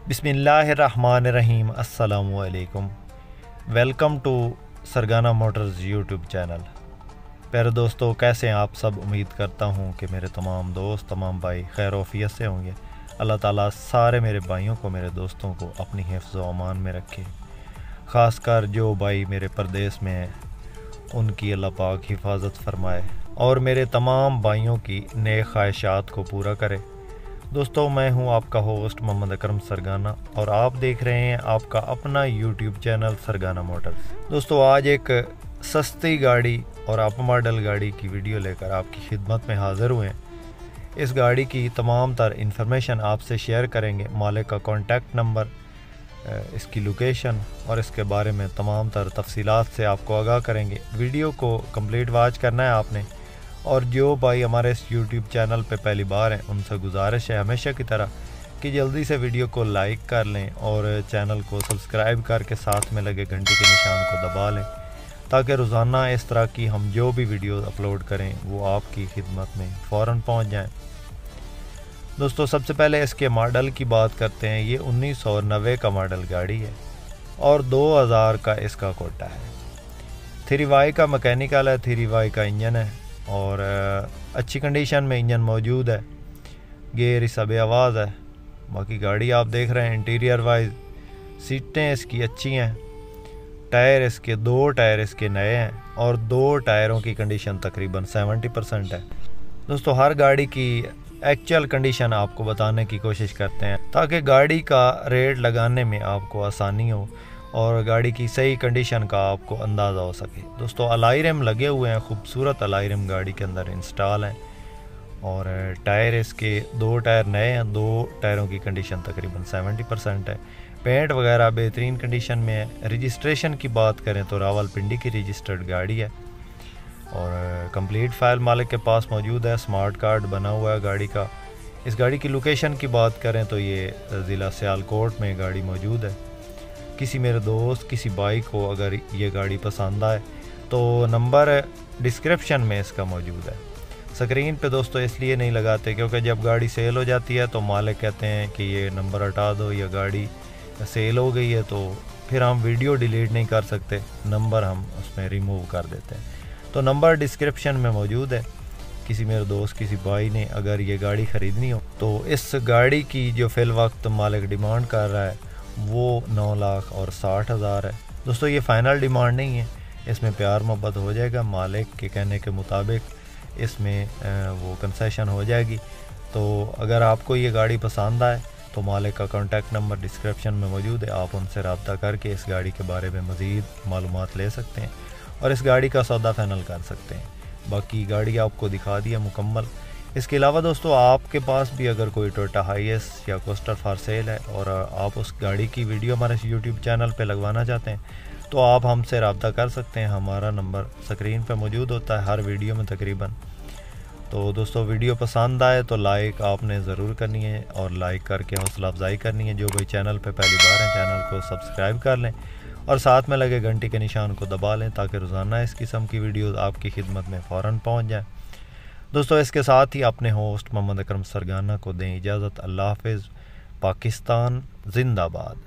बिस्मिल्लाहिर्रहमानिर्रहीम। अस्सलामुअलैकुम। Welcome to Sargana motors YouTube channel. प्यारे दोस्तों, कैसे हैं आप सब? उम्मीद करता हूं कि मेरे तमाम दोस्त, तमाम भाई खैर वफ़ियत से होंगे। अल्लाह ताला सारे मेरे भाइयों को, मेरे दोस्तों को अपनी हिफ्ज़ व अमान में रखे। ख़ासकर जो भाई मेरे परदेस में हैं उनकी अल्लाह पाक हिफाजत फरमाए और मेरे तमाम भाइयों की नेक ख्वाहिशात को पूरा करे। दोस्तों, मैं हूं आपका होस्ट मोहम्मद अकरम सरगाना और आप देख रहे हैं आपका अपना यूट्यूब चैनल सरगाना मोटर्स। दोस्तों, आज एक सस्ती गाड़ी और अप मॉडल गाड़ी की वीडियो लेकर आपकी खिदमत में हाज़िर हुए हैं। इस गाड़ी की तमाम तर इंफॉर्मेशन आपसे शेयर करेंगे। मालिक का कॉन्टैक्ट नंबर, इसकी लोकेशन और इसके बारे में तमाम तर तफसीलात से आपको आगाह करेंगे। वीडियो को कंप्लीट वॉच करना है आपने। और जो भाई हमारे इस यूट्यूब चैनल पे पहली बार हैं उनसे गुजारिश है हमेशा की तरह कि जल्दी से वीडियो को लाइक कर लें और चैनल को सब्सक्राइब करके साथ में लगे घंटी के निशान को दबा लें, ताकि रोज़ाना इस तरह की हम जो भी वीडियो अपलोड करें वो आपकी खिदमत में फ़ौरन पहुंच जाएं। दोस्तों, सबसे पहले इसके मॉडल की बात करते हैं। ये 1990 का मॉडल गाड़ी है और 2000 का इसका कोटा है। 3Y का मैकेनिकल है, 3Y का इंजन है और अच्छी कंडीशन में इंजन मौजूद है। गेयर इस आवाज़ है। बाकी गाड़ी आप देख रहे हैं इंटीरियर वाइज सीटें इसकी अच्छी हैं। दो टायर इसके नए हैं और 2 टायरों की कंडीशन तकरीबन 70% है। दोस्तों, हर गाड़ी की एक्चुअल कंडीशन आपको बताने की कोशिश करते हैं ताकि गाड़ी का रेट लगाने में आपको आसानी हो और गाड़ी की सही कंडीशन का आपको अंदाज़ा हो सके। दोस्तों, अलाई रिम लगे हुए हैं, खूबसूरत अलाई रिम गाड़ी के अंदर इंस्टॉल हैं और टायर इसके 2 टायर नए हैं। 2 टायरों की कंडीशन तकरीबन 70% है। पेंट वगैरह बेहतरीन कंडीशन में है। रजिस्ट्रेशन की बात करें तो रावलपिंडी की रजिस्टर्ड गाड़ी है और कंप्लीट फाइल मालिक के पास मौजूद है। स्मार्ट कार्ड बना हुआ है गाड़ी का। इस गाड़ी की लोकेशन की बात करें तो ये ज़िला सियालकोट में गाड़ी मौजूद है। किसी मेरे दोस्त, किसी भाई को अगर ये गाड़ी पसंद आए तो नंबर डिस्क्रिप्शन में इसका मौजूद है। स्क्रीन पे दोस्तों इसलिए नहीं लगाते क्योंकि जब गाड़ी सेल हो जाती है तो मालिक कहते हैं कि ये नंबर हटा दो, या गाड़ी सेल हो गई है तो फिर हम वीडियो डिलीट नहीं कर सकते, नंबर हम उसमें रिमूव कर देते हैं। तो नंबर डिस्क्रिप्शन में मौजूद है। किसी मेरे दोस्त, किसी भाई ने अगर ये गाड़ी ख़रीदनी हो तो इस गाड़ी की जो फ़िल वक्त मालिक डिमांड कर रहा है वो 9,60,000 है। दोस्तों, ये फ़ाइनल डिमांड नहीं है, इसमें प्यार मोहब्बत हो जाएगा। मालिक के कहने के मुताबिक इसमें वो कंसेशन हो जाएगी। तो अगर आपको ये गाड़ी पसंद आए तो मालिक का कॉन्टैक्ट नंबर डिस्क्रिप्शन में मौजूद है। आप उनसे रब्ता करके इस गाड़ी के बारे में मज़ीद मालूमात ले सकते हैं और इस गाड़ी का सौदा फाइनल कर सकते हैं। बाकी गाड़ी आपको दिखा दी है मुकम्मल। इसके अलावा दोस्तों, आपके पास भी अगर कोई टोयोटा हाईएस या कोस्टर फॉर सेल है और आप उस गाड़ी की वीडियो हमारे यूट्यूब चैनल पे लगवाना चाहते हैं तो आप हमसे रब्ता कर सकते हैं। हमारा नंबर स्क्रीन पे मौजूद होता है हर वीडियो में तकरीबन। तो दोस्तों, वीडियो पसंद आए तो लाइक आपने ज़रूर करनी है और लाइक करके हौसला अफजाई करनी है। जो भाई चैनल पे पहली बार हैं चैनल को सब्सक्राइब कर लें और साथ में लगे घंटी के निशान को दबा लें ताकि रोज़ाना इस किस्म की वीडियोज़ आपकी खिदमत में फ़ौरन पहुँच जाएँ। दोस्तों, इसके साथ ही अपने होस्ट मोहम्मद अकरम सरगाना को दें इजाज़त। अल्लाह हाफ़िज़। पाकिस्तान जिंदाबाद।